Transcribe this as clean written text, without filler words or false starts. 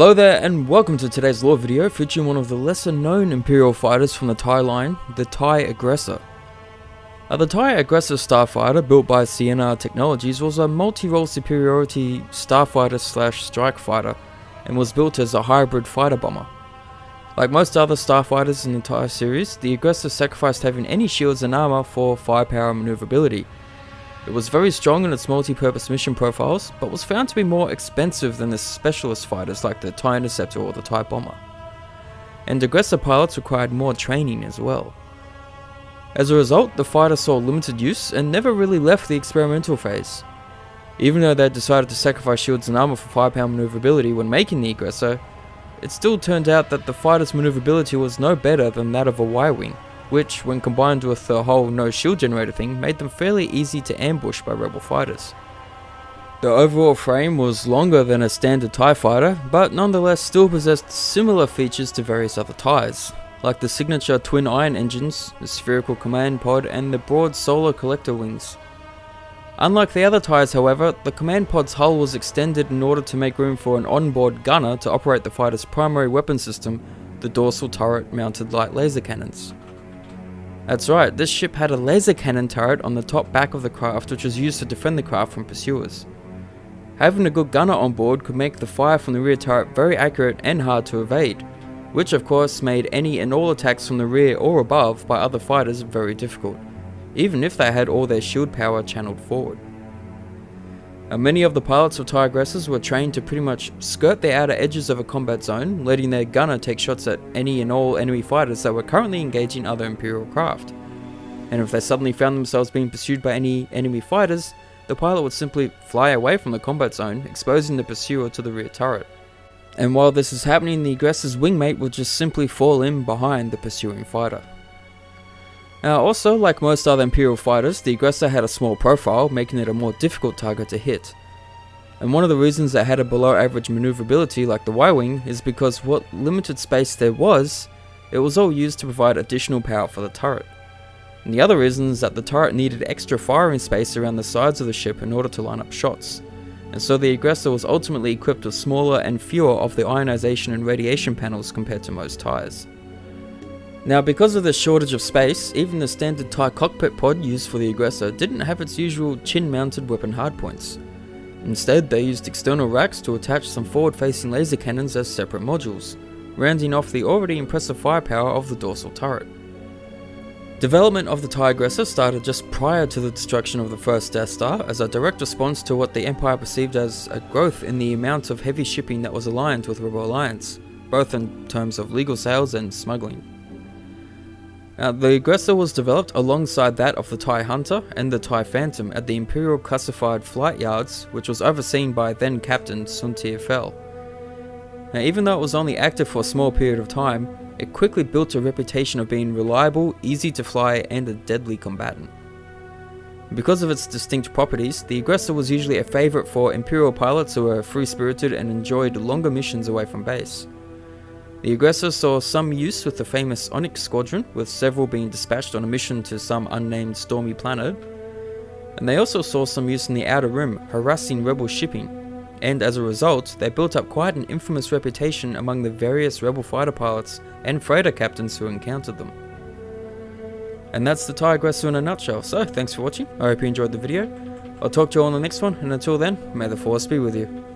Hello there and welcome to today's lore video featuring one of the lesser known Imperial fighters from the Tie line, the Tie Aggressor. The Tie Aggressor starfighter built by Sienna Technologies was a multi-role superiority starfighter slash strike fighter and was built as a hybrid fighter bomber. Like most other starfighters in the Tie series, the Aggressor sacrificed having any shields and armor for firepower and maneuverability. It was very strong in its multi-purpose mission profiles, but was found to be more expensive than the specialist fighters like the Tie Interceptor or the Tie Bomber. And Aggressor pilots required more training as well. As a result, the fighter saw limited use and never really left the experimental phase. Even though they decided to sacrifice shields and armor for firepower maneuverability when making the Aggressor, it still turned out that the fighter's maneuverability was no better than that of a Y-Wing, which, when combined with the whole no shield generator thing, made them fairly easy to ambush by rebel fighters. The overall frame was longer than a standard TIE fighter, but nonetheless still possessed similar features to various other TIEs, like the signature twin iron engines, the spherical command pod, and the broad solar collector wings. Unlike the other TIEs, however, the command pod's hull was extended in order to make room for an onboard gunner to operate the fighter's primary weapon system, the dorsal turret mounted light laser cannons. That's right, this ship had a laser cannon turret on the top back of the craft which was used to defend the craft from pursuers. Having a good gunner on board could make the fire from the rear turret very accurate and hard to evade, which of course made any and all attacks from the rear or above by other fighters very difficult, even if they had all their shield power channeled forward. Many of the pilots of TIE Aggressors were trained to pretty much skirt the outer edges of a combat zone, letting their gunner take shots at any and all enemy fighters that were currently engaging other Imperial craft. And if they suddenly found themselves being pursued by any enemy fighters, the pilot would simply fly away from the combat zone, exposing the pursuer to the rear turret. And while this is happening, the Aggressor's wingmate would just simply fall in behind the pursuing fighter. Now also, like most other Imperial fighters, the Aggressor had a small profile, making it a more difficult target to hit. And one of the reasons it had a below average maneuverability like the Y-Wing is because what limited space there was, it was all used to provide additional power for the turret. And the other reason is that the turret needed extra firing space around the sides of the ship in order to line up shots. And so the Aggressor was ultimately equipped with smaller and fewer of the ionization and radiation panels compared to most TIEs. Now, because of the shortage of space, even the standard TIE cockpit pod used for the Aggressor didn't have its usual chin-mounted weapon hardpoints. Instead, they used external racks to attach some forward-facing laser cannons as separate modules, rounding off the already impressive firepower of the dorsal turret. Development of the TIE Aggressor started just prior to the destruction of the first Death Star as a direct response to what the Empire perceived as a growth in the amount of heavy shipping that was aligned with Rebel Alliance, both in terms of legal sales and smuggling. Now, the Aggressor was developed alongside that of the TIE Hunter and the TIE Phantom at the Imperial Classified Flight Yards, which was overseen by then Captain Sun Tfl. Now, even though it was only active for a small period of time, it quickly built a reputation of being reliable, easy to fly, and a deadly combatant. Because of its distinct properties, the Aggressor was usually a favourite for Imperial pilots who were free-spirited and enjoyed longer missions away from base. The Aggressor saw some use with the famous Onyx Squadron, with several being dispatched on a mission to some unnamed stormy planet, and they also saw some use in the Outer Rim, harassing rebel shipping, and as a result, they built up quite an infamous reputation among the various rebel fighter pilots and freighter captains who encountered them. And that's the TIE Aggressor in a nutshell, so thanks for watching, I hope you enjoyed the video, I'll talk to you all on the next one, and until then, may the Force be with you.